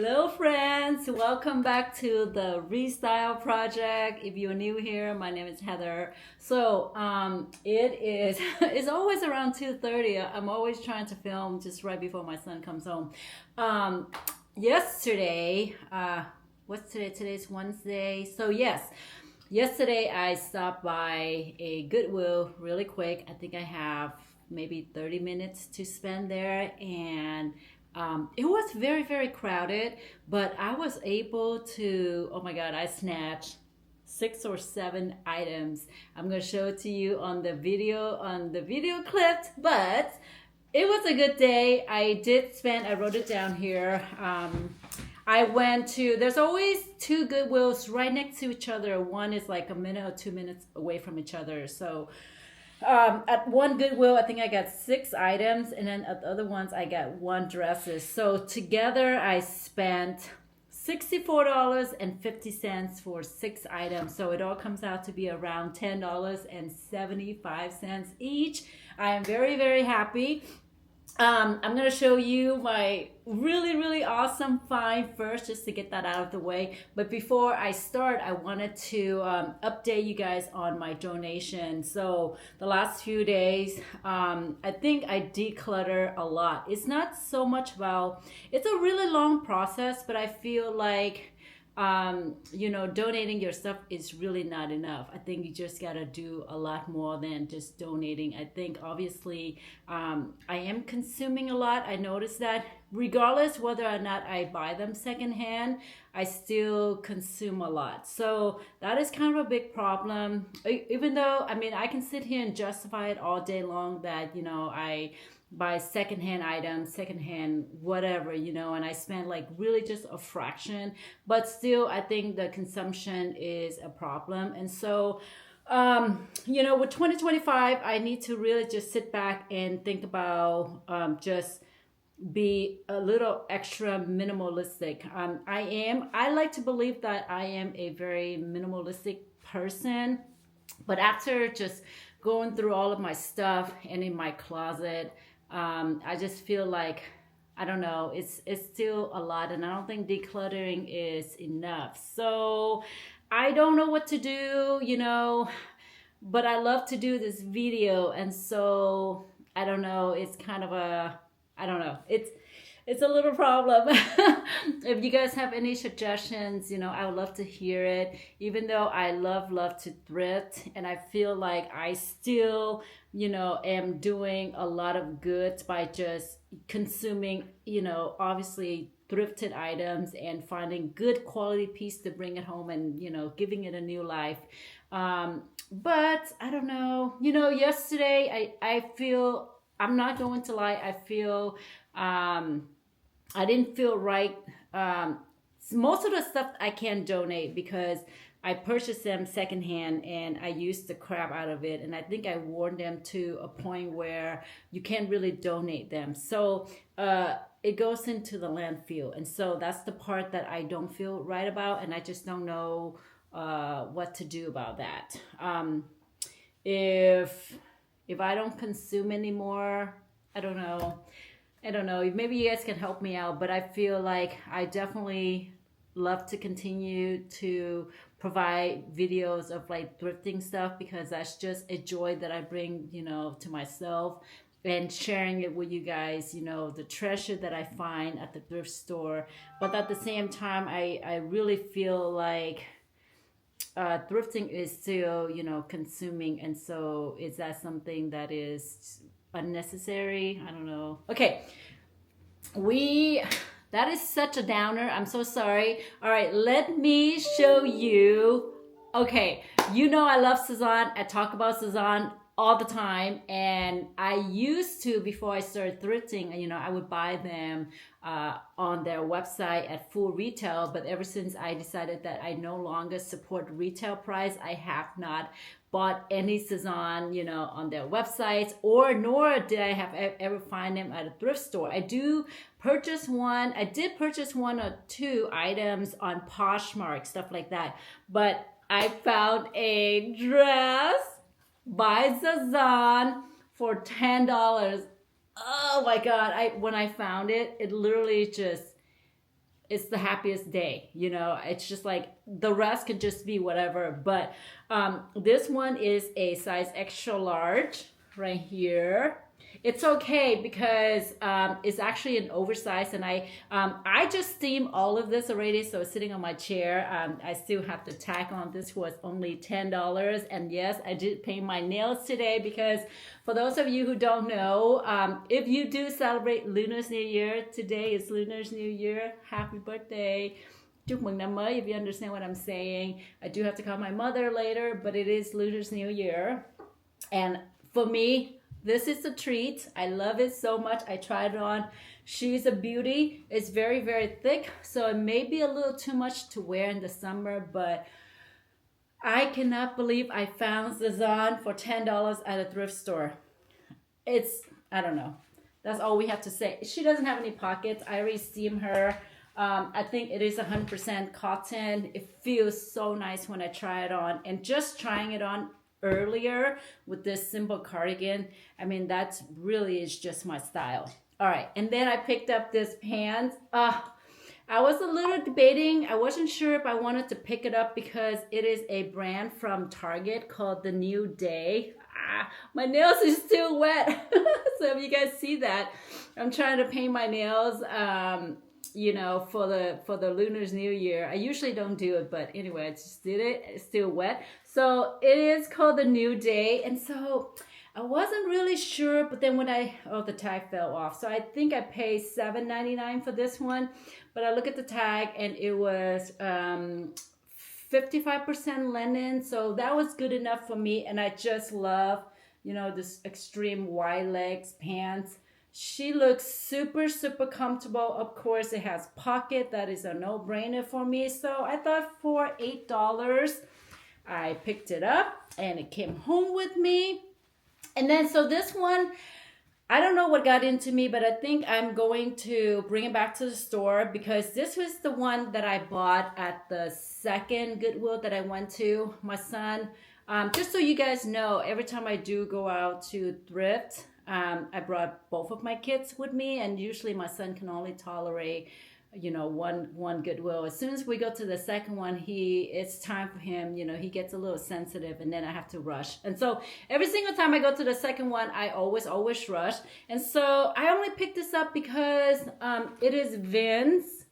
Hello friends, welcome back to the Restyle Project. If you're new here, my name is Heather. So it is it's always around 2:30. I'm always trying to film just right before my son comes home. Yesterday, what's today? Today's Wednesday. So yes, yesterday I stopped by a Goodwill really quick. I think I have maybe 30 minutes to spend there, and it was very, very crowded, but I was able to, oh my God, I snatched 6 or 7 items. I'm going to show it to you on the video clip, but it was a good day. I wrote it down here. I went to, there's always two Goodwills right next to each other. One is like a minute or 2 minutes away from each other. So at one Goodwill, I think I got 6 items, and then at the other ones, I got one dresses. So together, I spent $64.50 for 6 items. So it all comes out to be around $10.75 each. I am very, very happy. I'm going to show you my really, really awesome find first, just to get that out of the way. But before I start, I wanted to update you guys on my donation. So the last few days, I think I declutter a lot. It's not so much about, it's a really long process, but I feel like donating your stuff is really not enough. I think you just got to do a lot more than just donating. I think obviously I am consuming a lot. I noticed that regardless whether or not I buy them secondhand, I still consume a lot. So that is kind of a big problem. Even though, I mean, I can sit here and justify it all day long that, I buy secondhand items, secondhand whatever, and I spend like really just a fraction, but still I think the consumption is a problem. And so with 2025, I need to really just sit back and think about just be a little extra minimalistic. I like to believe that I am a very minimalistic person, but after just going through all of my stuff and in my closet, I just feel like, I don't know, it's still a lot, and I don't think decluttering is enough. So I don't know what to do, but I love to do this video, and so I don't know, it's kind of I don't know, it's a little problem. If you guys have any suggestions, I would love to hear it. Even though I love to thrift, and I feel like I still, am doing a lot of good by just consuming, obviously thrifted items and finding good quality piece to bring it home and, giving it a new life. But I don't know, yesterday I feel, I'm not going to lie, I feel, I didn't feel right. Most of the stuff I can donate because I purchased them secondhand and I used the crap out of it. And I think I wore them to a point where you can't really donate them. So it goes into the landfill. And so that's the part that I don't feel right about. And I just don't know what to do about that. If I don't consume anymore, I don't know. Maybe you guys can help me out, but I feel like I definitely love to continue to provide videos of like thrifting stuff, because that's just a joy that I bring, to myself, and sharing it with you guys, the treasure that I find at the thrift store. But at the same time, I really feel like thrifting is still, consuming. And so is that something that is unnecessary? I don't know. Okay, that is such a downer. I'm so sorry. All right, let me show you. Okay, I love SEZANE. I talk about SEZANE all the time, and I used to, before I started thrifting, I would buy them on their website at full retail. But ever since I decided that I no longer support retail price, I have not bought any SEZANE, on their websites, nor did I have ever find them at a thrift store. I did purchase one or two items on Poshmark, stuff like that. But I found a dress by SEZANE for $10. Oh my God. When I found it, it literally just it's the happiest day, you know. It's just like the rest could just be whatever. But this one is a size extra large right here. It's okay because it's actually an oversized, and I just steamed all of this already, so it's sitting on my chair. I still have to tack on. This was only $10, and yes, I did paint my nails today because for those of you who don't know, if you do celebrate Lunar New Year, today is Lunar New Year. Happy birthday. Chúc mừng năm mới, if you understand what I'm saying. I do have to call my mother later, but it is Lunar New Year, and for me, this is a treat. I love it so much. I tried it on. She's a beauty. It's very, very thick, so it may be a little too much to wear in the summer, but I cannot believe I found SEZANE for $10 at a thrift store. It's, I don't know. That's all we have to say. She doesn't have any pockets. I already steamed her. I think it is 100% cotton. It feels so nice when I try it on. And just trying it on earlier with this simple cardigan, I mean, that's really is just my style. All right, and then I picked up this pants. I was a little debating. I wasn't sure if I wanted to pick it up because it is a brand from Target called The New Day. My nails are still wet. So if you guys see that, I'm trying to paint my nails you know, for the Lunar New Year. I usually don't do it, but anyway, I just did it. It's still wet. So it is called The New Day, and so I wasn't really sure, but then when the tag fell off. So I think I paid $7.99 for this one, but I look at the tag and it was 55% linen, so that was good enough for me. And I just love, you know, this extreme wide legs pants. She looks super, super comfortable. Of course, it has pocket. That is a no-brainer for me. So I thought for $8, I picked it up and it came home with me. And then, so this one, I don't know what got into me, but I think I'm going to bring it back to the store because this was the one that I bought at the second Goodwill that I went to. My son, just so you guys know, every time I do go out to thrift, I brought both of my kids with me, and usually my son can only tolerate, you know, one Goodwill. As soon as we go to the second one, it's time for him, you know, he gets a little sensitive, and then I have to rush. And so every single time I go to the second one, I always rush. And so I only picked this up because it is Vince,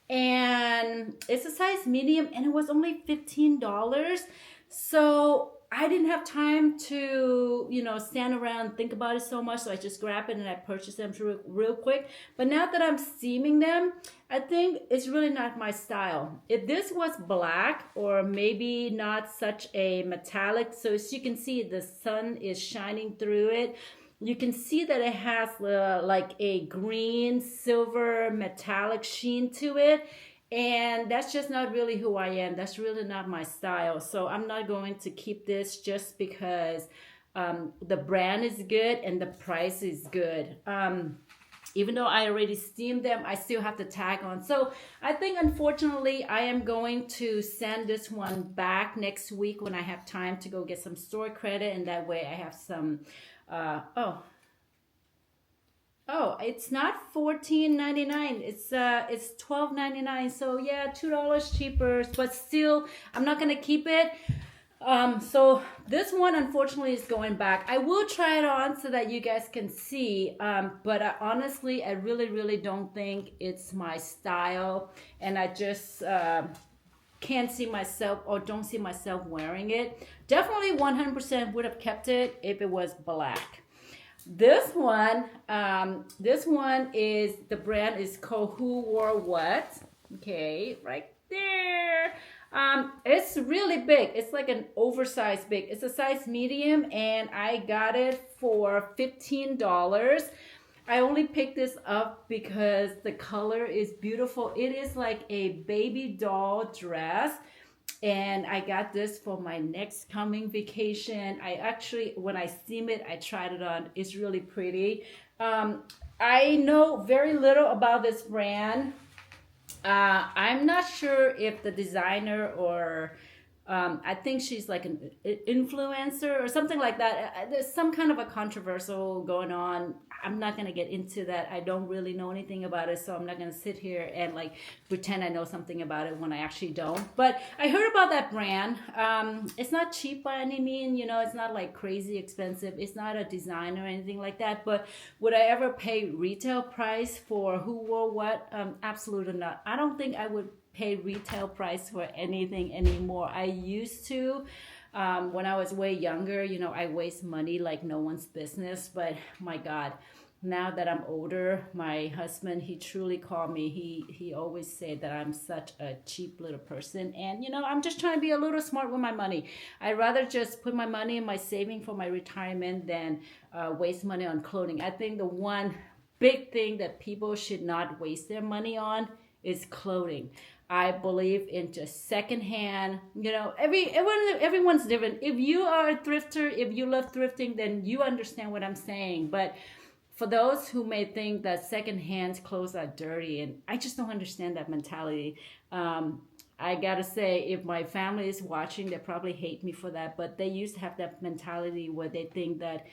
and it's a size medium, and it was only $15. So I didn't have time to, you know, stand around and think about it so much, so I just grabbed it and I purchased them real quick. But now that I'm steaming them, I think it's really not my style. If this was black or maybe not such a metallic, so as you can see, the sun is shining through it. You can see that it has like a green, silver, metallic sheen to it. And that's just not really who I am. That's really not my style. So I'm not going to keep this just because the brand is good and the price is good. Even though I already steamed them, I still have to tag on. So I think, unfortunately, I am going to send this one back next week when I have time to go get some store credit. And that way I have some, Oh, it's not $14.99. It's $12.99. So yeah, $2 cheaper. But still, I'm not gonna keep it. So this one, unfortunately, is going back. I will try it on so that you guys can see. But honestly, I really don't think it's my style, and I just can't see myself, or don't see myself wearing it. Definitely 100% would have kept it if it was black. This one is, the brand is called Who Wore What. Okay, right there. It's really big. It's like an oversized big. It's a size medium, and I got it for $15. I only picked this up because the color is beautiful. It is like a baby doll dress. And I got this for my next coming vacation. I actually, when I steam it, I tried it on. It's really pretty. I know very little about this brand. I'm not sure if the designer or I think she's like an influencer or something like that. There's some kind of a controversial going on. I'm not going to get into that. I don't really know anything about it, so I'm not going to sit here and like pretend I know something about it when I actually don't. But I heard about that brand. It's not cheap by any means, you know, it's not like crazy expensive. It's not a design or anything like that. But would I ever pay retail price for who wore what? Absolutely not. I don't think I would pay retail price for anything anymore. I used to. When I was way younger, you know, I waste money like no one's business. But my God, now that I'm older, my husband, he truly called me. He always said that I'm such a cheap little person. And, you know, I'm just trying to be a little smart with my money. I'd rather just put my money in my saving for my retirement than waste money on clothing. I think the one big thing that people should not waste their money on is clothing. I believe in just secondhand. You know, everyone's different. If you are a thrifter, if you love thrifting, then you understand what I'm saying. But for those who may think that secondhand clothes are dirty, and I just don't understand that mentality. I gotta say, if my family is watching, they probably hate me for that. But they used to have that mentality where they think that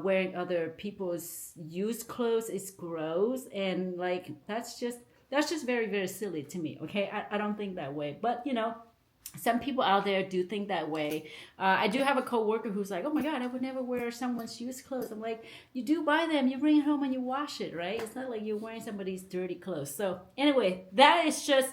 wearing other people's used clothes is gross, and like that's just very, very silly to me. Okay, I don't think that way. But you know, some people out there do think that way. I do have a coworker who's like, "Oh my God, I would never wear someone's used clothes." I'm like, "You do buy them, you bring it home and you wash it, right? It's not like you're wearing somebody's dirty clothes." So anyway, that is just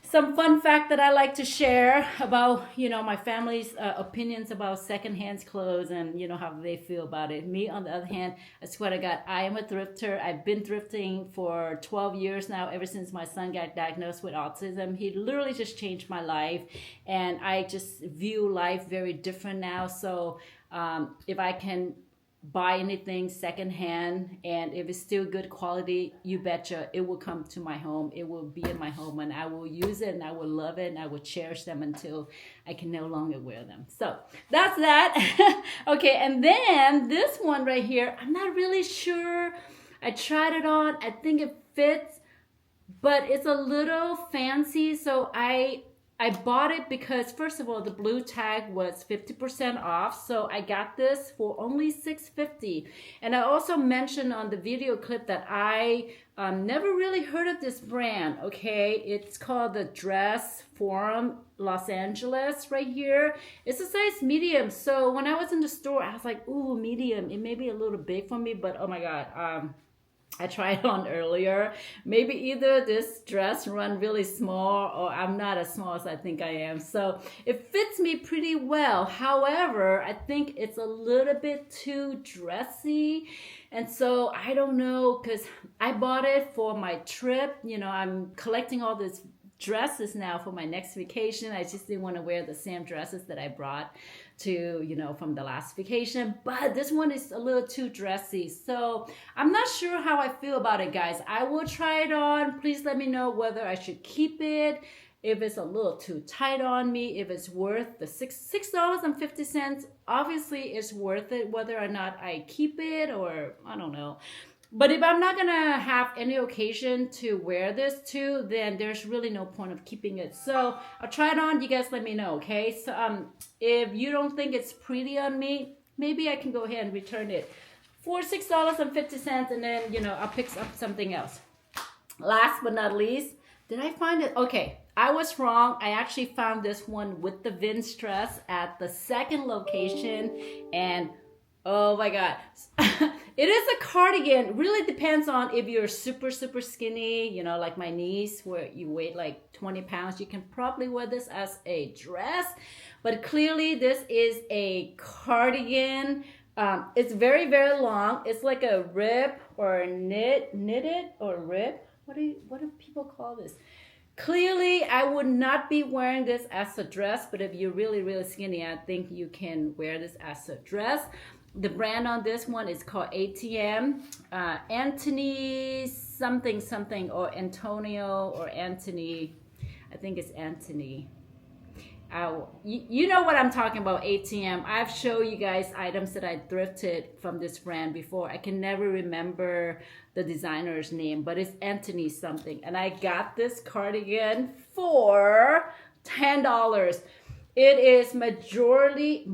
some fun fact that I like to share about, you know, my family's opinions about secondhand clothes and, you know, how they feel about it. Me, on the other hand, I swear to God, I am a thrifter. I've been thrifting for 12 years now, ever since my son got diagnosed with autism. He literally just changed my life, and I just view life very different now. So if I can buy anything secondhand and if it's still good quality, you betcha it will come to my home. It will be in my home, and I will use it, and I will love it, and I will cherish them until I can no longer wear them. So that's that. Okay, and then this one right here, I'm not really sure. I tried it on. I think it fits, but it's a little fancy. So I bought it because, first of all, the blue tag was 50% off. So I got this for only $6.50. And I also mentioned on the video clip that I never really heard of this brand, okay? It's called the Dress Forum Los Angeles right here. It's a size medium. So when I was in the store, I was like, ooh, medium. It may be a little big for me, but oh my God. I tried on earlier. Maybe either this dress run really small or I'm not as small as I think I am. So it fits me pretty well. However, I think it's a little bit too dressy. And so I don't know, because I bought it for my trip. You know, I'm collecting all these dresses now for my next vacation. I just didn't want to wear the same dresses that I brought to, you know, from the last vacation, but this one is a little too dressy. So I'm not sure how I feel about it, guys. I will try it on. Please let me know whether I should keep it, if it's a little too tight on me, if it's worth the $6.50. Obviously it's worth it, whether or not I keep it, or I don't know. But if I'm not gonna have any occasion to wear this to, then there's really no point of keeping it. So I'll try it on. You guys let me know, okay? So if you don't think it's pretty on me, maybe I can go ahead and return it for $6.50, and then, you know, I'll pick up something else. Last but not least, did I find it? Okay, I was wrong. I actually found this one with the Vince dress at the second location, and oh my God. It is a cardigan. Really depends on if you're super, super skinny, you know, like my niece, where you weigh like 20 pounds. You can probably wear this as a dress, but clearly this is a cardigan. It's very, very long. It's like a rib or knitted or rib. What do people call this? Clearly, I would not be wearing this as a dress, but if you're really, really skinny, I think you can wear this as a dress. The brand on this one is called ATM, Anthony something, or Antonio, or Anthony. I think it's Anthony. You know what I'm talking about, ATM. I've shown you guys items that I thrifted from this brand before. I can never remember the designer's name, but it's Anthony something. And I got this cardigan for $10. It is majority,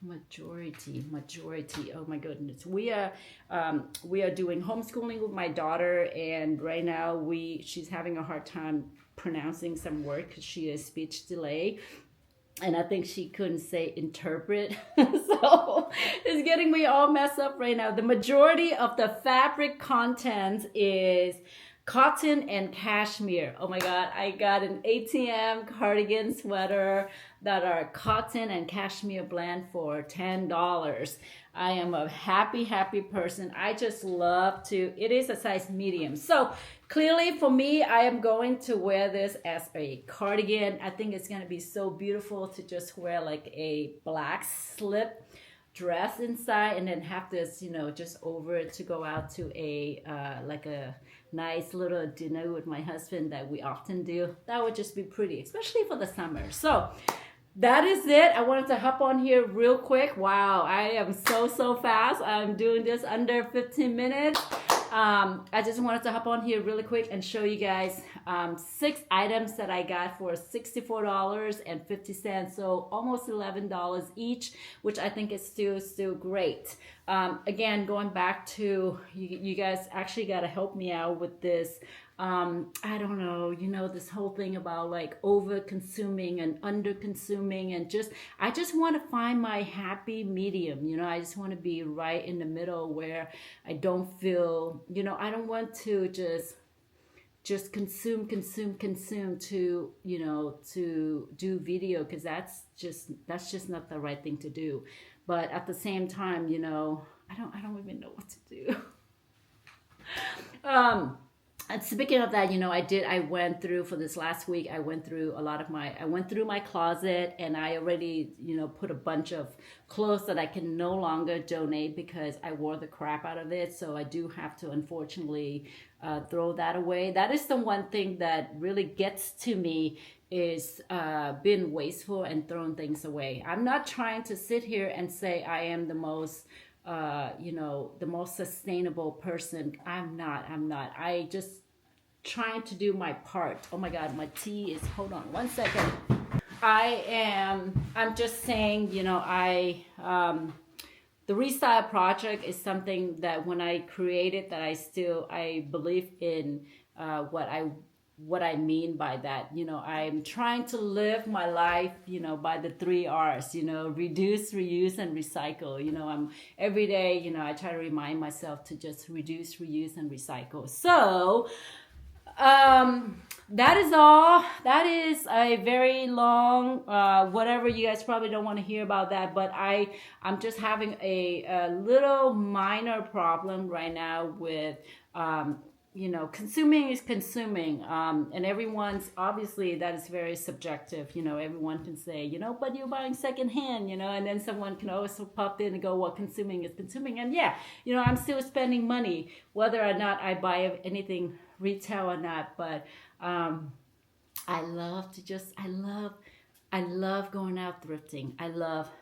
Majority. Oh my goodness. We are doing homeschooling with my daughter, and right now she's having a hard time pronouncing some word because she has speech delay. And I think she couldn't say interpret. So it's getting me all messed up right now. The majority of the fabric content is cotton and cashmere. Oh my God, I got an ATM cardigan sweater that are cotton and cashmere blend for $10. I am a happy person. I just love to, it is a size medium. So clearly for me, I am going to wear this as a cardigan. I think it's going to be so beautiful to just wear like a black slip dress inside and then have this, just over it to go out to a like a nice little dinner with my husband that we often do. That would just be pretty, especially for the summer. So that is it. I wanted to hop on here real quick. Wow, I am so fast. I'm doing this under 15 minutes. I just wanted to hop on here really quick and show you guys 6 items that I got for $64.50, so almost $11 each, which I think is still great. Again, going back to you guys actually got to help me out with this. I don't know, this whole thing about like over consuming and under consuming, and I just want to find my happy medium. I just want to be right in the middle where I don't feel, I don't want to just consume to, to do video, because that's just not the right thing to do. But at the same time, I don't even know what to do. And speaking of that, I went through for this last week, I went through my closet, and I already, put a bunch of clothes that I can no longer donate because I wore the crap out of it. So I do have to, unfortunately, throw that away. That is the one thing that really gets to me, is being wasteful and throwing things away. I'm not trying to sit here and say I am the most the most sustainable person. I'm not. I just trying to do my part. Oh my God, my tea is, hold on one second. I'm just saying, the Restyle Project is something that when I created, that I believe in what I mean by that. I'm trying to live my life, by the 3 R's, reduce, reuse, and recycle. I'm every day, I try to remind myself to just reduce, reuse, and recycle. So, that is all. That is a very long, whatever. You guys probably don't want to hear about that, but I'm just having a little minor problem right now with, consuming is consuming, and everyone's, obviously that is very subjective. Everyone can say, but you're buying secondhand, and then someone can also pop in and go, well, consuming is consuming. And yeah, I'm still spending money, whether or not I buy anything retail or not. But I love going out thrifting.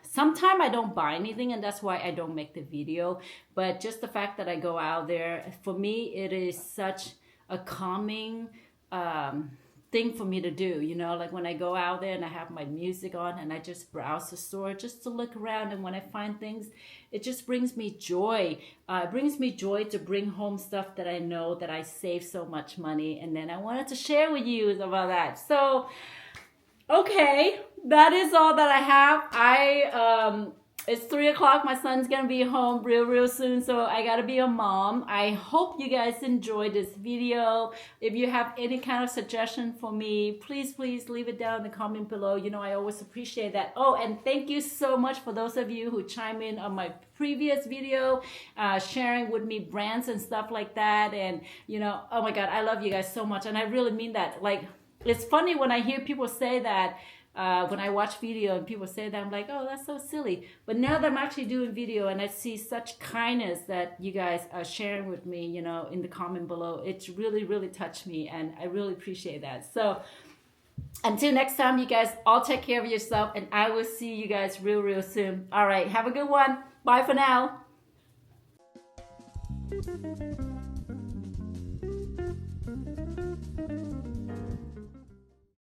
Sometimes I don't buy anything, and that's why I don't make the video. But just the fact that I go out there, for me, it is such a calming thing for me to do. Like when I go out there and I have my music on and I just browse the store just to look around. And when I find things, it just brings me joy. It brings me joy to bring home stuff that I know that I save so much money. And then I wanted to share with you about that. So, okay, that is all that I have. It's 3 o'clock. My son's gonna be home real soon, so I gotta be a mom. I hope you guys enjoyed this video. If you have any kind of suggestion for me, please leave it down in the comment below. I always appreciate that. Oh, and thank you so much for those of you who chime in on my previous video, sharing with me brands and stuff like that. And oh my God, I love you guys so much, and I really mean that. Like, it's funny when I hear people say that. When I watch video and people say that, I'm like, oh, that's so silly. But now that I'm actually doing video and I see such kindness that you guys are sharing with me, in the comment below, it's really touched me, and I really appreciate that. So until next time, you guys all take care of yourself, and I will see you guys real soon. All right, have a good one. Bye for now.